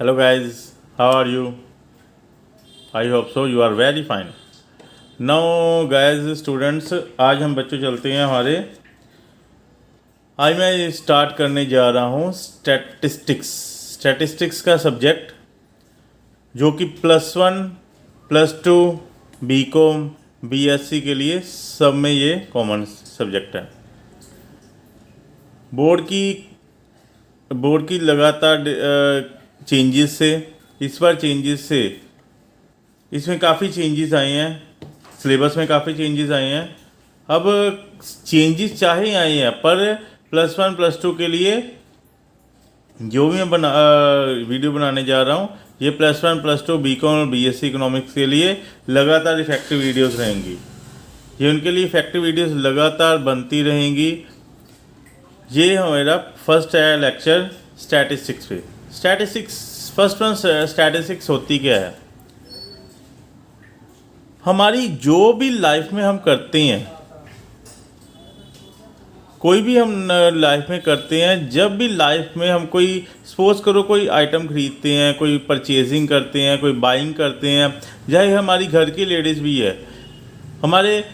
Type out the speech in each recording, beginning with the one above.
Hello guys, how are you? I hope so you are very fine. Now guys students, आज हम बच्चों चलते हैं हमारे। आज मैं स्टार्ट करने जा रहा हूँ स्टैटिस्टिक्स का सब्जेक्ट, जो कि +1 +2 बीकॉम बीएससी के लिए सब में ये कॉमन सब्जेक्ट है। बोर्ड की लगातार चेंजेस से इसमें काफ़ी चेंजेस आए हैं, सिलेबस में काफ़ी चेंजेस आए हैं। अब चेंजेस चाहे आए हैं, पर +1 +2 के लिए जो भी मैं वीडियो बनाने जा रहा हूँ, ये +1 +2 बीकॉम और बीएससी इकोनॉमिक्स के लिए लगातार इफेक्टिव वीडियोस रहेंगी। ये उनके लिए इफेक्टिव वीडियोस लगातार बनती रहेंगी। ये हमारा फर्स्ट है लेक्चर स्टैटिस्टिक्स पे। स्टैटिस्टिक्स होती क्या है? हमारी जो भी लाइफ में हम करते हैं, कोई भी हम लाइफ में करते हैं, जब भी लाइफ में हम कोई सपोज करो कोई आइटम खरीदते हैं, कोई परचेजिंग करते हैं, कोई बाइंग करते हैं, चाहे हमारी घर की लेडीज़ भी है, हमारे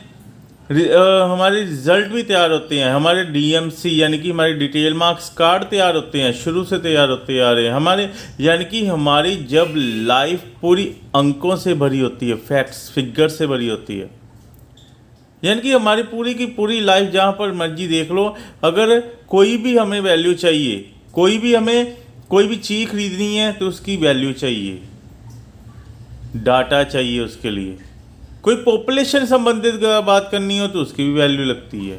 रिज़ल्ट भी तैयार होते हैं, हमारे डीएमसी यानी कि हमारे डिटेल मार्क्स कार्ड तैयार होते हैं, शुरू से तैयार होते आ रहे हैं हमारे। यानी कि हमारी जब लाइफ पूरी अंकों से भरी होती है, फैक्ट्स फिगर से भरी होती है, यानी कि हमारी पूरी की पूरी लाइफ, जहाँ पर मर्जी देख लो, अगर कोई भी हमें वैल्यू चाहिए, कोई भी चीज़ खरीदनी है तो उसकी वैल्यू चाहिए, डाटा चाहिए उसके लिए। कोई पॉपुलेशन संबंधित बात करनी हो तो उसकी भी वैल्यू लगती है।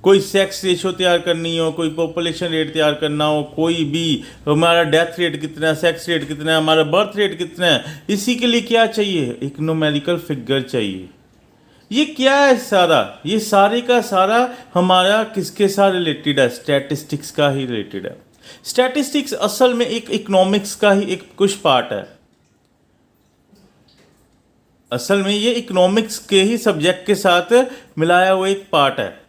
कोई सेक्स रेशो तैयार करनी हो, कोई पॉपुलेशन रेट तैयार करना हो, कोई भी हमारा डेथ रेट कितना है, सेक्स रेट कितना है, हमारा बर्थ रेट कितना है, इसी के लिए क्या चाहिए? एक न्यूमेरिकल फिगर चाहिए। ये क्या है सारा? ये सारे का सारा हमारा किसके साथ रिलेटेड है? स्टैटिस्टिक्स का ही रिलेटेड है। स्टैटिस्टिक्स असल में एक इकोनॉमिक्स का ही एक कुछ पार्ट है। असल में ये इकोनॉमिक्स के ही सब्जेक्ट के साथ मिलाया हुआ एक पार्ट है।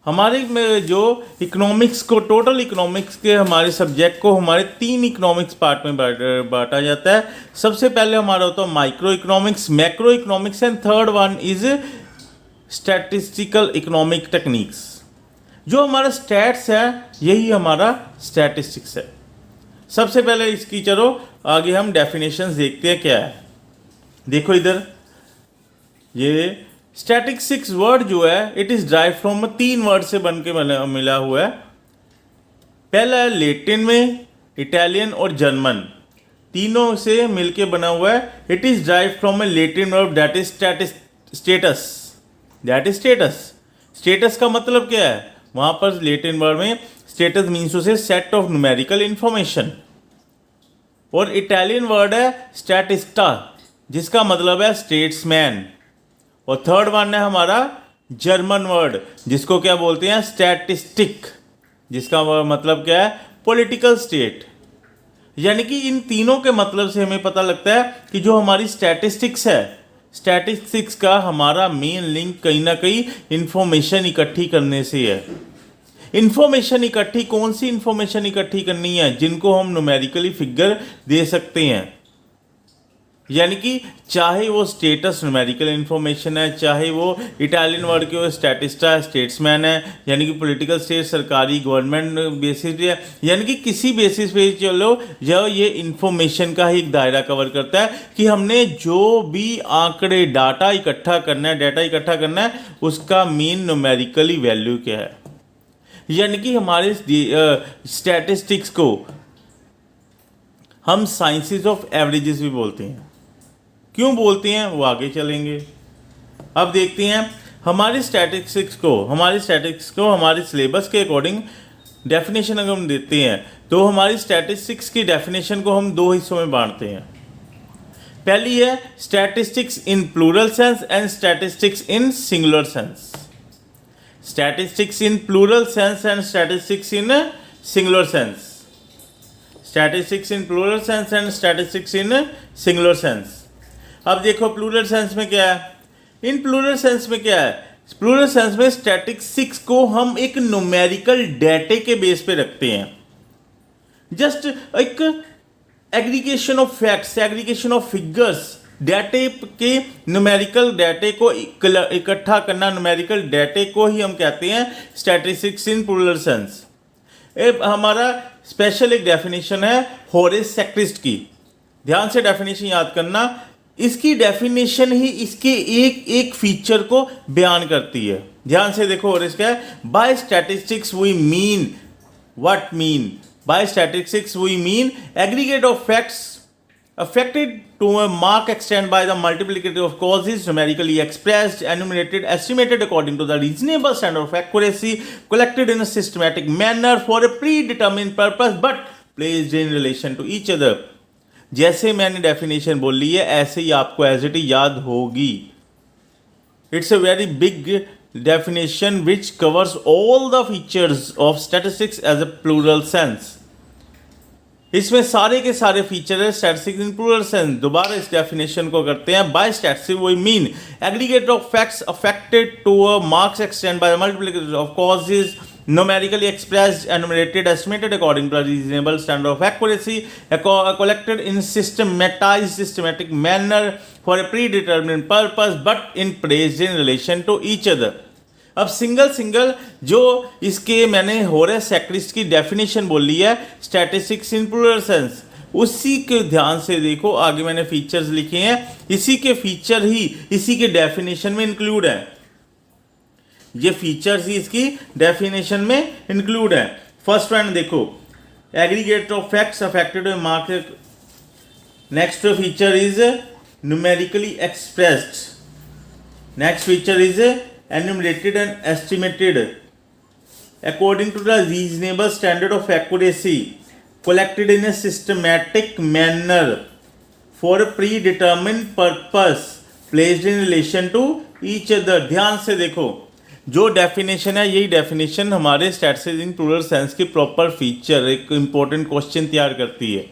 हमारे में जो इकोनॉमिक्स को, टोटल इकोनॉमिक्स के हमारे सब्जेक्ट को हमारे 3 इकोनॉमिक्स पार्ट में बांटा जाता है। सबसे पहले हमारा होता है micro economics, macro economics, and third one is statistical economic techniques. जो हमारा स्टैट्स है, यही हमारा स्टैटिस्टिक्स है। सबसे पहले इसकी चलो आगे हम डेफिनेशंस देखते हैं क्या है। देखो इधर, ये स्टैटिस्टिक्स वर्ड जो है, it is drive from 3 word से बन के मिला हुआ है। पहला है लैटिन में, इटालियन और जर्मन, तीनों से मिलके बना हुआ है। It is drive from A Latin verb that is status. Status का मतलब क्या है? वहां पर लैटिन वर्ड में स्टेटस मीन्स टू से सेट ऑफ न्यूमेरिकल इंफॉर्मेशन, और इटालियन वर्ड है स्टैटिस्टा, जिसका मतलब है स्टेट्समैन, और थर्ड वन है हमारा जर्मन वर्ड, जिसको क्या बोलते हैं? स्टैटिस्टिक, जिसका मतलब क्या है? Political state. यानी कि इन तीनों के मतलब से हमें पता लगता है कि जो हमारी स्टैटिस्टिक्स है, स्टैटिस्टिक्स का हमारा मेन लिंक कहीं ना कहीं इंफॉर्मेशन इकट्ठी करने से है। इंफॉर्मेशन इकट्ठी, कौन सी इंफॉर्मेशन इकट्ठी करनी है? जिनको हम न्यूमेरिकली फिगर दे सकते हैं। यानी कि चाहे वो स्टेटस न्यूमेरिकल इन्फॉर्मेशन है, चाहे वो इटालियन वर्ड के वो स्टैटिस्टा है, स्टेट्समैन है, यानी कि पॉलिटिकल स्टेट, सरकारी गवर्नमेंट बेसिस पे है, यानी कि किसी बेसिस पे चलो, जो ये इन्फॉर्मेशन का ही एक दायरा कवर करता है कि हमने जो भी आंकड़े, डाटा इकट्ठा करना है, उसका मेन न्यूमेरिकली वैल्यू क्या है। यानी कि हमारे स्टैटिस्टिक्स को हम साइंसेस ऑफ एवरेजेस भी बोलते हैं। क्यों बोलते हैं वो आगे चलेंगे। अब देखते हैं हमारे स्टैटिस्टिक्स को हमारे सिलेबस के अकॉर्डिंग डेफिनेशन अगर हम देते हैं, तो हमारी स्टैटिस्टिक्स की डेफिनेशन को हम 2 हिस्सों में बांटते हैं। पहली है statistics in plural sense and statistics in singular sense. Statistics in plural sense and statistics in singular sense. Statistics in plural sense and statistics in singular sense. अब देखो प्लूरल सेंस में क्या है। इन प्लूरल सेंस में क्या है? Plural sense में statistics को हम एक न्यूमेरिकल डेटे के बेस पे रखते हैं। जस्ट एक aggregation of facts, aggregation of figures, डाटे के न्यूमेरिकल डाटे को इकट्ठा करना, न्यूमेरिकल डाटे को ही हम कहते हैं स्टैटिस्टिक्स इन प्लूरल सेंस। हमारा स्पेशल एक डेफिनेशन है होरेस सेक्रिस्ट की, ध्यान से डेफिनेशन याद करना। इसकी डेफिनेशन ही इसके एक एक फीचर को बयान करती है। ध्यान से देखो होरेस क्या है, by statistics we mean, what mean by statistics we mean aggregate of facts affected to a marked extent by the multiplicity of causes, numerically expressed, enumerated, estimated according to the reasonable standard of accuracy, collected in a systematic manner for a predetermined purpose, but placed in relation to each other. जैसे मैंने definition बोली है ऐसे ही आपको as it याद होगी। It's a very big definition which covers all the features of statistics as a plural sense. इसमें सारे के सारे फीचर है स्टैटिस्टिक्स इन प्लूरल सेंस। दोबारा इस डेफिनेशन को करते हैं। By statistics we mean aggregate of facts affected to a marks extend by multiplication of causes, numerically expressed, enumerated, estimated according to a reasonable standard of accuracy, collected in systematic manner for a predetermined purpose, but in placed in relation to each other. अब single जो इसके मैंने Horace सेक्रिस्ट की definition बोली है statistics in plural sense, उसी के ध्यान से देखो आगे मैंने फीचर्स लिखे हैं, इसी के फीचर ही इसी के डेफिनेशन में इंक्लूड है। ये फीचर्स ही इसकी डेफिनेशन में इंक्लूड है। फर्स्ट वन देखो, aggregate of facts affected by market. Next feature is numerically expressed. Next feature is enumerated and estimated according to the reasonable standard of accuracy, collected in a systematic manner for a predetermined purpose, placed in relation to each other। ध्यान से देखो जो definition है यही definition हमारे statistics in plural sense की proper feature एक important question तैयार करती है।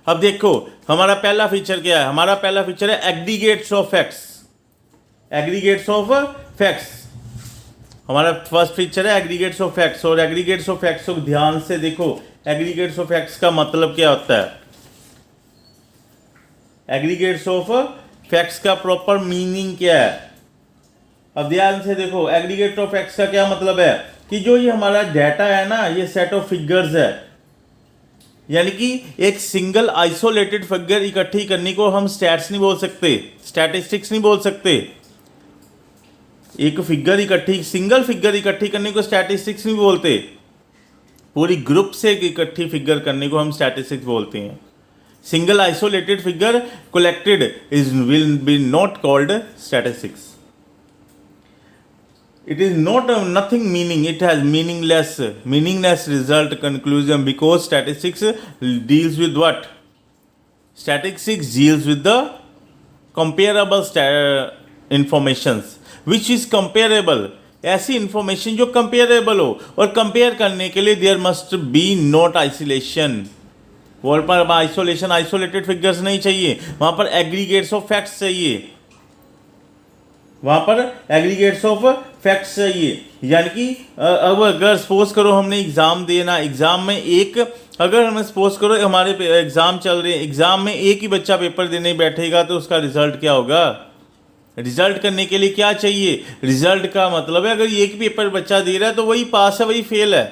अब देखो हमारा पहला फीचर क्या है, हमारा पहला फीचर है aggregates of facts. Aggregates of facts हमारा फर्स्ट फीचर है एग्रीगेट्स ऑफ फैक्ट्स। और एग्रीगेट्स ऑफ फैक्ट्स को ध्यान से देखो, एग्रीगेट्स ऑफ फैक्ट्स का मतलब क्या होता है, एग्रीगेट्स ऑफ फैक्ट्स का प्रॉपर मीनिंग क्या है। अब ध्यान से देखो एग्रीगेट ऑफ फैक्ट्स का क्या मतलब है कि जो ये हमारा डाटा है ना, ये सेट ऑफ फिगर्स है, यानी कि एक सिंगल आइसोलेटेड फिगर इकट्ठी करने को हम स्टैट्स नहीं बोल सकते, स्टैटिस्टिक्स नहीं बोल सकते। एक फिगर इकट्ठी, सिंगल फिगर इकट्ठी करने को स्टैटिस्टिक्स नहीं बोलते, पूरी ग्रुप से इकट्ठी फिगर करने को हम स्टैटिस्टिक्स बोलते हैं। Single isolated figure collected is will be not called statistics. It is not nothing meaning, it has meaningless result conclusion, because statistics deals with what? Statistics deals with the comparable informations, which is comparable, ऐसी information जो comparable हो, और compare करने के लिए there must be not isolation. वहाँ पर isolation isolated figures नहीं चाहिए, वहाँ पर एग्रीगेट्स ऑफ फैक्ट्स चाहिए, वहाँ पर एग्रीगेट्स ऑफ फैक्ट्स चाहिए। यानी कि अब अगर सपोज करो हमने एग्ज़ाम देना, एग्ज़ाम में एक, अगर हमें सपोज करो हमारे एग्ज़ाम चल रहे हैं, एग्ज़ाम में एक ही बच्चा पेपर देने बैठेगा तो उसका रिजल्ट क्या होगा। रिजल्ट करने के लिए क्या चाहिए, रिजल्ट का मतलब है अगर एक ही पेपर बच्चा दे रहा है तो वही पास है वही फेल है।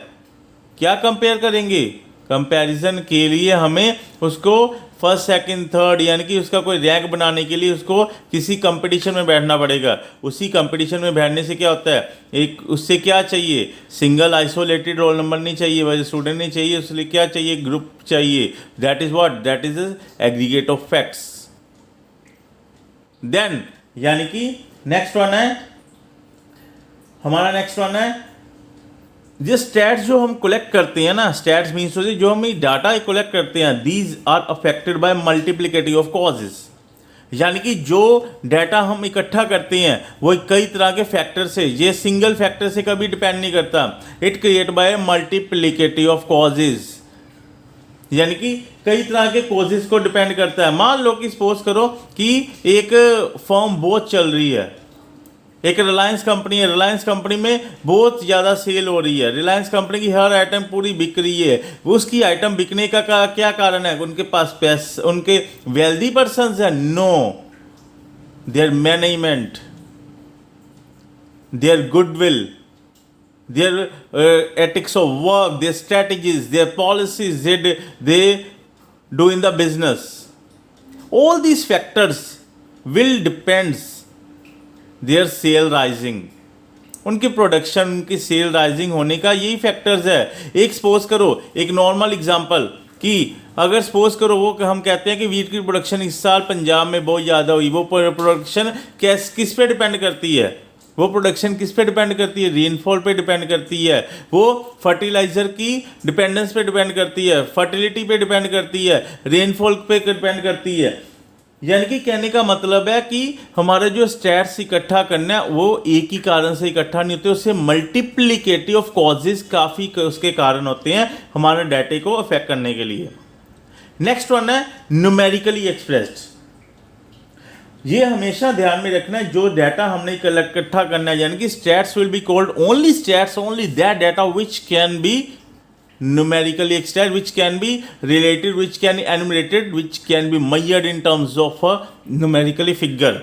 क्या कंपेयर करेंगे, कंपैरिजन के लिए हमें उसको फर्स्ट सेकंड थर्ड यानी कि उसका कोई रैंक बनाने के लिए उसको किसी कंपटीशन में बैठना पड़ेगा। उसी कंपटीशन में बैठने से क्या होता है, एक उससे क्या चाहिए, सिंगल आइसोलेटेड रोल नंबर नहीं चाहिए, वजह स्टूडेंट नहीं चाहिए, उसके क्या चाहिए, ग्रुप चाहिए। That is what, that is aggregate of facts. Then यानी कि नेक्स्ट वन है हमारा, नेक्स्ट वन है जो स्टैट्स जो हम कलेक्ट करते हैं ना, स्टैट्स मीन्स जो हम डाटा कलेक्ट करते हैं, these are affected by multiplicative of causes. यानी कि जो डाटा हम इकट्ठा करते हैं वो कई तरह के फैक्टर से, ये सिंगल फैक्टर से कभी डिपेंड नहीं करता, it create bye multiplicative of causes, यानी कि कई तरह के कॉजेज को डिपेंड करता है। मान लो कि सपोज करो कि एक फर्म बहुत चल रही है, एक रिलायंस कंपनी है, रिलायंस कंपनी में बहुत ज़्यादा सेल हो रही है, रिलायंस कंपनी की हर आइटम पूरी बिक रही है। उसकी आइटम बिकने का क्या कारण है? उनके पास पैसे, उनके वेल्दी पर्सन्स हैं? No, their management, their goodwill, their ethics of work, their strategies, their policies they do in the business. All these factors will depends their sale rising. उनकी प्रोडक्शन, उनकी सेल राइजिंग होने का यही factors है। एक suppose करो, एक normal example कि अगर सपोज करो वो हम कहते हैं कि वीट की प्रोडक्शन इस साल पंजाब में बहुत ज़्यादा हुई, वो प्रोडक्शन किस पे डिपेंड करती है? वो प्रोडक्शन किस पे डिपेंड करती है? रेनफॉल पे डिपेंड करती है, वो फर्टिलाइज़र की डिपेंडेंस पे डिपेंड करती है, फर्टिलिटी पे डिपेंड करती है, रेनफॉल पे डिपेंड करती है। यानी कि कहने का मतलब है कि हमारे जो स्टैट्स इकट्ठा करना है वो एक ही कारण से इकट्ठा नहीं होते, उससे मल्टीप्लिकेटिव ऑफ कॉजेज काफ़ी उसके कारण होते हैं हमारे डाटे को अफेक्ट करने के लिए। नेक्स्ट वन है न्यूमेरिकली एक्सप्रेस्ड। ये हमेशा ध्यान में रखना है, जो डाटा हमने इकट्ठा करना है, यानी कि stats will be called only stats, only that data which can be numerically expressed, which can be related, which can be enumerated, which can be measured in terms of a numerically figure,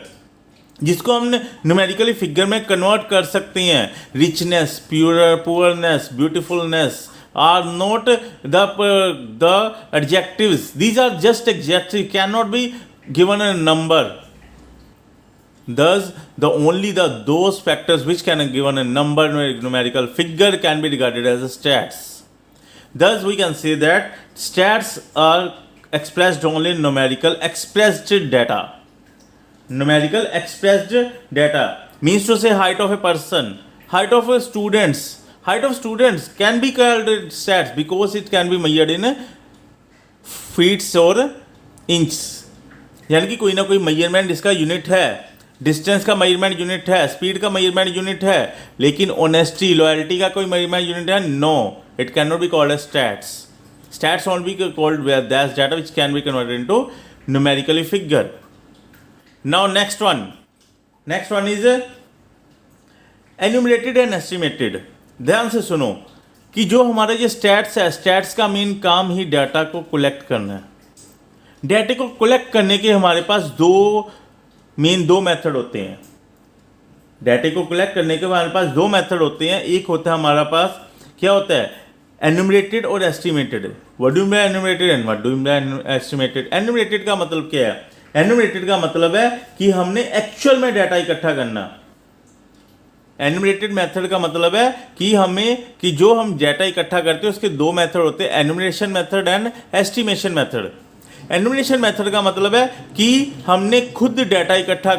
जिसको हम numerically figure में convert कर सकते हैं। Richness, poorness, beautifulness are not the adjectives, these are just adjective, can not be given a number. Thus, only those factors which can given a number, numerical figure, can be regarded as stats. Thus, we can say that stats are expressed only in numerical expressed data. Numerical expressed data means to say height of a person, height of a students. Height of students can be called stats because it can be measured in feet or inches. यानी कि कोई ना कोई measurement इसका unit है, distance का measurement unit है, speed का मेजरमेंट यूनिट है, लेकिन ऑनेस्टी, लॉयल्टी का कोई मेजरमेंट यूनिट है? No, it cannot be called as stats. Stats only be called where that's data which can be converted into numerically figure. Now next one is enumerated and estimated. ध्यान से सुनो कि जो हमारे जो स्टैट्स है, stats का मेन काम ही डाटा को कलेक्ट करना है। डाटा को कलेक्ट करने के हमारे पास दो मेथड होते हैं। डाटा को कलेक्ट करने के हमारे पास दो मेथड होते हैं। एक होता है हमारा पास, क्या होता है? एन्यूमरेटेड और estimated. What do mean by enumerated and what do mean by estimated? Enumerated का मतलब क्या है? एन्यूमरेटेड का मतलब है कि हमने एक्चुअल में डाटा इकट्ठा करना। एन्यूमरेटेड मेथड का मतलब है कि जो हम डाटा इकट्ठा करते हैं उसके दो मेथड होते हैं, enumeration method and estimation method. Enumeration method का मतलब है कि हमने खुद डाटा इकट्ठा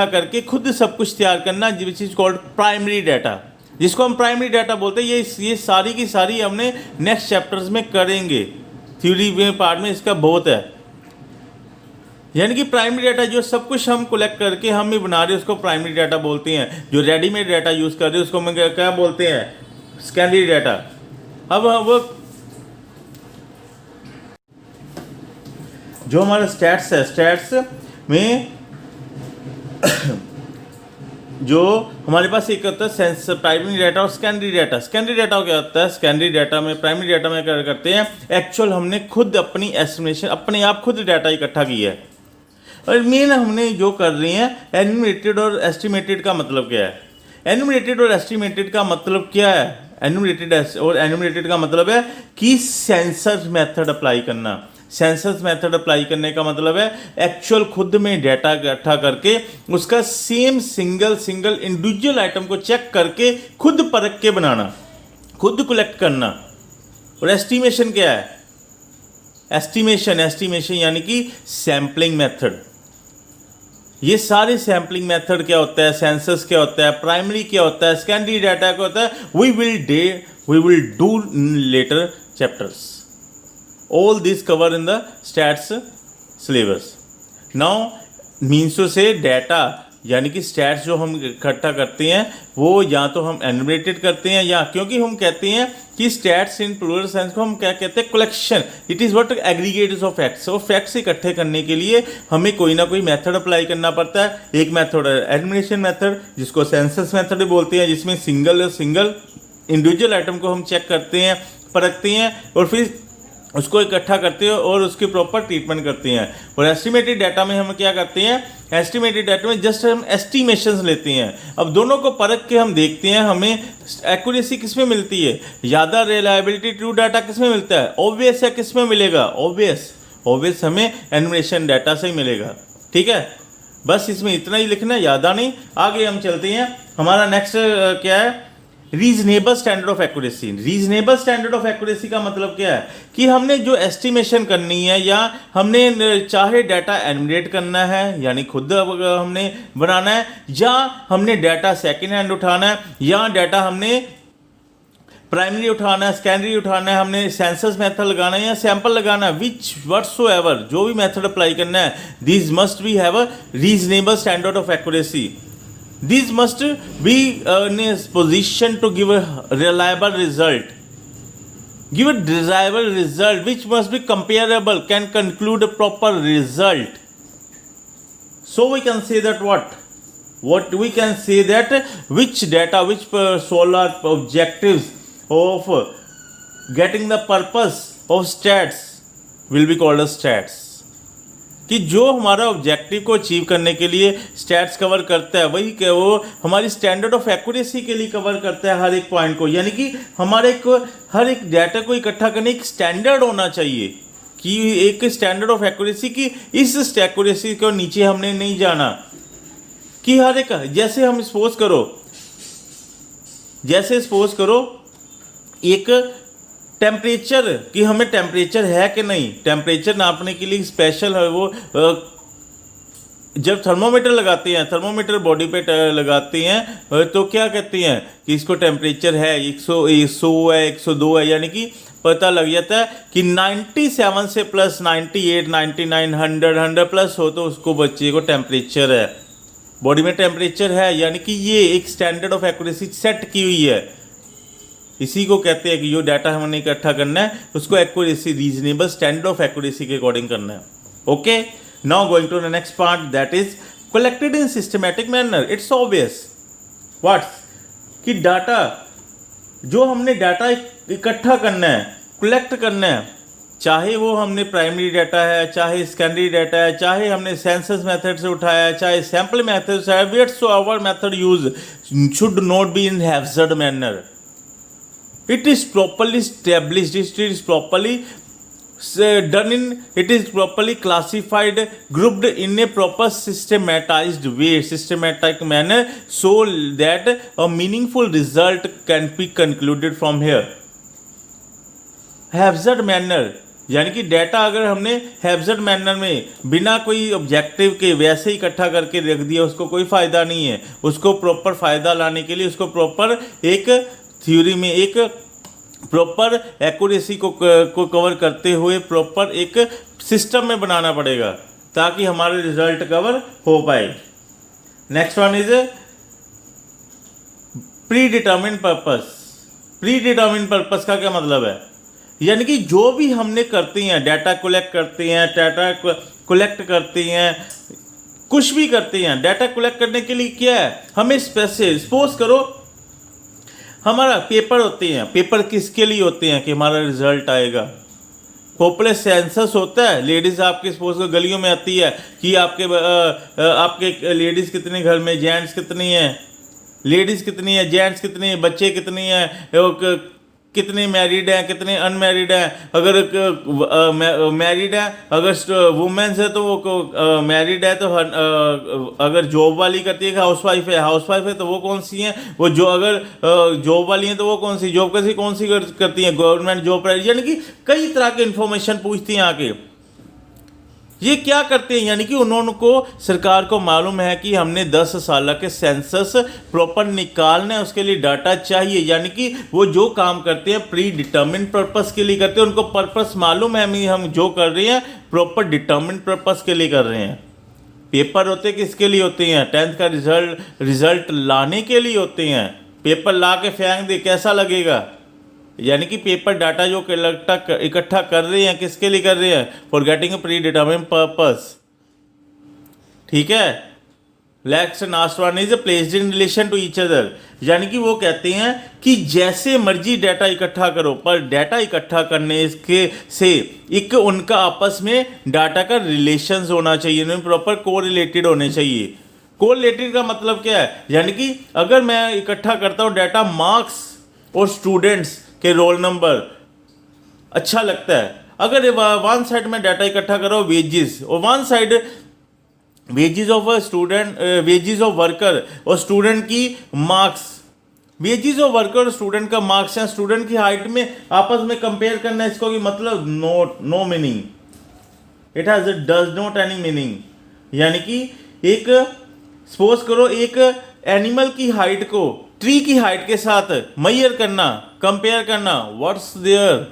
करके खुद सब कुछ तैयार करना, which is called primary data, जिसको हम प्राइमरी डाटा बोलते हैं। ये सारी की सारी हमने नेक्स्ट चैप्टर्स में करेंगे, थ्योरी में पार्ट में इसका बहुत है। यानी कि प्राइमरी डाटा जो सब कुछ हम कलेक्ट करके हम ही बना रहे हैं उसको प्राइमरी डाटा बोलते हैं। जो रेडीमेड डाटा यूज़ कर रहे हैं उसको हम क्या बोलते हैं? Secondary data. अब वो जो हमारा स्टैट्स है, स्टैट्स में जो हमारे पास एक होता है सेंस प्राइमरी डाटा और सेकेंडरी डाटा। सेकेंडरी डाटा क्या होता है? सेकेंडरी डाटा में, प्राइमरी डाटा में क्या करते हैं? एक्चुअल हमने खुद अपनी एस्टिमेशन, अपने आप खुद डाटा इकट्ठा किया है। और मेन हमने जो कर रहे हैं, एन्यूमरेटेड और एस्टिमेटेड का मतलब क्या है? एन्यूमरेटेड और एस्टिमेटेड का मतलब क्या है? एन्यूमरेटेड का मतलब है कि सेंसस मेथड अप्लाई करना। सेंसस मेथड अप्लाई करने का मतलब है एक्चुअल खुद में डाटा इकट्ठा करके उसका सेम सिंगल इंडिविजुअल आइटम को चेक करके खुद परख के बनाना, खुद कलेक्ट करना। और एस्टिमेशन क्या है? एस्टिमेशन यानी कि सैम्पलिंग मेथड। ये सारे सैम्पलिंग मेथड क्या होता है, सेंसस क्या होता है, प्राइमरी क्या होता है, सेकेंडरी डाटा क्या होता है, we will do later chapters. All these cover in the stats syllabus. Now means to say data यानी कि स्टैट्स जो हम इकट्ठा करते हैं वो या तो हम एनुमरेटेड करते हैं, या क्योंकि हम कहते हैं कि स्टैट्स इन प्लूरल सेंस को हम क्या कहते हैं, collection. It is what aggregates of facts. और फैक्ट्स इकट्ठे करने के लिए हमें कोई ना कोई मेथड अप्लाई करना पड़ता है। एक मेथड है एलिमिनेशन मेथड, जिसको सेंसस मेथड बोलते हैं, जिसमें सिंगल इंडिविजुअल आइटम को हम चेक करते हैं, परखते हैं और फिर उसको इकट्ठा करते हैं और उसकी प्रॉपर ट्रीटमेंट करते हैं। और एस्टिमेटेड डाटा में हम क्या करते हैं, एस्टिमेटेड डाटा में जस्ट हम एस्टिमेशंस लेते हैं। अब दोनों को परख के हम देखते हैं हमें एक्यूरेसी किस में मिलती है, ज़्यादा रिलायबिलिटी ट्रू डाटा किस में मिलता है, ऑब्वियस या किस में मिलेगा, ऑब्वियस हमें एनुमरेशन डाटा से ही मिलेगा। ठीक है, बस इसमें इतना ही लिखना है, ज़्यादा नहीं। आगे हम चलते हैं, हमारा नेक्स्ट क्या है, reasonable standard of accuracy. Reasonable standard of accuracy का मतलब क्या है कि हमने जो एस्टिमेशन करनी है, या हमने चाहे डाटा एनुमरेट करना है यानी खुद हमने बनाना है, या हमने डाटा सेकेंड हैंड उठाना है, या डाटा हमने प्राइमरी उठाना है, सेकेंडरी उठाना है, हमने सेंसस मेथड लगाना है या सैंपल लगाना है, विच व्हाटसोएवर जो भी मेथड अप्लाई करना है, this must be have a reasonable standard of accuracy. These must be in a position to give a reliable result. Give a desirable result which must be comparable, can conclude a proper result. So we can say that what we can say that which data, which solar objectives of getting the purpose of stats will be called as stats. कि जो हमारा objective को achieve करने के लिए stats cover करता है, वही क्या वो हमारी स्टैंडर्ड ऑफ एक्यूरेसी के लिए कवर करता है हर एक पॉइंट को। यानी कि हमारे को हर एक डाटा को इकट्ठा करने एक स्टैंडर्ड होना चाहिए, कि एक स्टैंडर्ड ऑफ एक्यूरेसी की इस एक्यूरेसी को नीचे हमने नहीं जाना। कि हर एक जैसे हम सपोज करो एक टेम्परेचर, कि हमें टेम्परेचर है कि नहीं, टेम्परेचर नापने के लिए स्पेशल है वो जब थर्मोमीटर लगाते हैं, थर्मोमीटर बॉडी पे लगाते हैं तो क्या कहते हैं कि इसको टेम्परेचर है 100 है 102 है, यानी कि पता लग जाता है कि 97 से प्लस 98 99 100 प्लस हो तो उसको बच्चे को टेम्परेचर है, बॉडी में टेम्परेचर है। यानी कि ये एक स्टैंडर्ड ऑफ एक्यूरेसी सेट की हुई है। इसी को कहते हैं कि जो डाटा हमने इकट्ठा करना है उसको accuracy, reasonable standard of accuracy के अकॉर्डिंग करना है। Okay, now going to the next part, that is collected in systematic manner. It's obvious what's कि डाटा जो हमने डाटा इकट्ठा करना है, कलेक्ट करना है, चाहे वो हमने प्राइमरी डाटा है, चाहे सेकेंडरी डाटा है, चाहे हमने सेंसस मेथड से उठाया है, चाहे सैंपल मेथड से, whatsoever method use should not be in hazard manner. It is properly established, it is properly done in, it is properly classified, grouped in a proper systematized way, systematic manner, so that a meaningful result can be concluded from here. Haphazard manner यानी कि data अगर हमने hazard manner में बिना कोई objective के वैसे ही इकट्ठा करके रख दिया, उसको कोई फ़ायदा नहीं है। उसको प्रॉपर फ़ायदा लाने के लिए उसको प्रॉपर एक थ्योरी में, एक प्रॉपर एक्यूरेसी को कवर करते हुए प्रॉपर एक सिस्टम में बनाना पड़ेगा ताकि हमारे रिजल्ट कवर हो पाए। Next one is pre determined purpose. Pre determined purpose का क्या मतलब है, यानी कि जो भी हमने करते हैं, डाटा कलेक्ट करते हैं, कुछ भी करते हैं, डाटा कलेक्ट करने के लिए क्या है, हमें सपोज करो हमारा पेपर होते हैं, पेपर किसके लिए होते हैं कि हमारा रिजल्ट आएगा। पॉपुलर सेंसस होता है, लेडीज़ आपके सपोज को गलियों में आती है कि आपके लेडीज़ कितने घर में, जेंट्स कितनी हैं, लेडीज़ कितनी है, जेंट्स कितने हैं, बच्चे कितनी हैं, कितने मैरिड हैं, कितने अनमैरिड हैं। अगर मैरिड है, अगर वुमेन्स है तो वो मैरिड है, तो अगर जॉब वाली करती है, हाउस वाइफ है तो वो कौन सी हैं, वो जो अगर जॉब वाली हैं तो वो कौन सी जॉब कौन सी करती हैं, गवर्नमेंट जॉब, यानी कि कई तरह के इन्फॉर्मेशन पूछती हैं आके। ये क्या करते हैं, यानी कि उन्होंने को सरकार को मालूम है कि हमने 10 साल के सेंसस प्रॉपर निकालना है, उसके लिए डाटा चाहिए। यानी कि वो जो काम करते हैं प्री डिटर्मिन्ड पर्पस के लिए करते हैं, उनको पर्पस मालूम है हम जो कर रहे हैं प्रॉपर डिटर्मिन्ड पर्पस के लिए कर रहे हैं। पेपर होते किसके लिए होते हैं? 10th का रिजल्ट लाने के लिए होते हैं। पेपर ला के फेंक दे, कैसा लगेगा? यानी कि पेपर डाटा जो इकट्ठा कर रहे हैं, किसके लिए कर रहे हैं? For getting predetermine purpose. ठीक है। Next last one is placed in relation to each other, यानी कि वो कहते हैं कि जैसे मर्जी डाटा इकट्ठा करो, पर डाटा इकट्ठा करने के से एक उनका आपस में डाटा का रिलेशंस होना चाहिए, उन्हें प्रॉपर कोरिलेटेड होने चाहिए। कोरिलेटेड का मतलब क्या है? यानी कि अगर मैं इकट्ठा करता हूँ डाटा मार्क्स और स्टूडेंट्स के रोल नंबर, अच्छा लगता है। अगर वन साइड में डाटा इकट्ठा करो वेजेस, और one side wages of a student, wages of worker और स्टूडेंट की मार्क्स, वेजेस ऑफ वर्कर और स्टूडेंट का मार्क्स या स्टूडेंट की हाइट में आपस में कंपेयर करना, इसको की मतलब no meaning, it has does not any meaning. यानी कि एक सपोज करो एक एनिमल की हाइट को ट्री की हाइट के साथ मेजर करना, कंपेयर करना, what's there,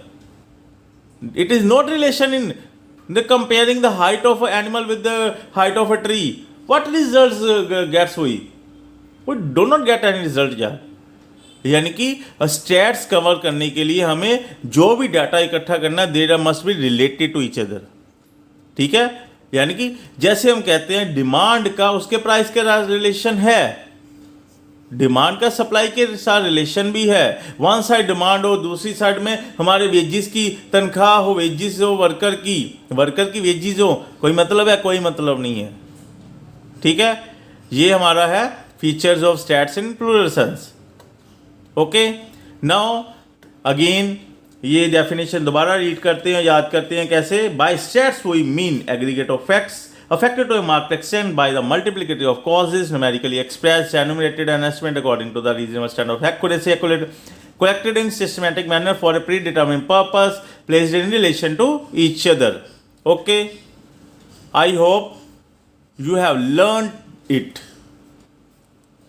it is not relation in the comparing the height of an animal with the height of a tree. What results gets we do not get any result यार। यानी कि stats cover करने के लिए हमें जो भी data इकट्ठा करना है, there must be related to each other. ठीक है। यानी कि जैसे हम कहते हैं डिमांड का उसके प्राइस के रिलेशन है, डिमांड का सप्लाई के साथ रिलेशन भी है। वन साइड डिमांड हो, दूसरी साइड में हमारे वेजिस की तनख्वाह हो, वेजिस हो वर्कर की वेजिस हो, कोई मतलब है? कोई मतलब नहीं है। ठीक है। ये हमारा है features of stats in plural sense. Okay, now again ये डेफिनेशन दोबारा रीड करते हैं, याद करते हैं कैसे। By stats we mean aggregate of facts affected to a marked extent by the multiplicity of causes numerically expressed, enumerated and estimated according to the reasonable standard of accuracy, collected in systematic manner for a predetermined purpose, placed in relation to each other. Okay, I hope you have learned it.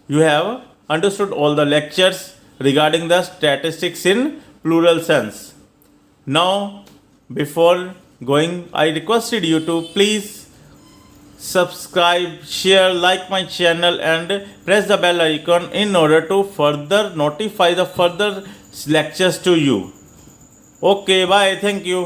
You have understood all the lectures regarding the statistics in plural sense. Now, before going, I requested you to please subscribe, share, like my channel and press the bell icon in order to further notify the further lectures to you. Okay, bye, thank you.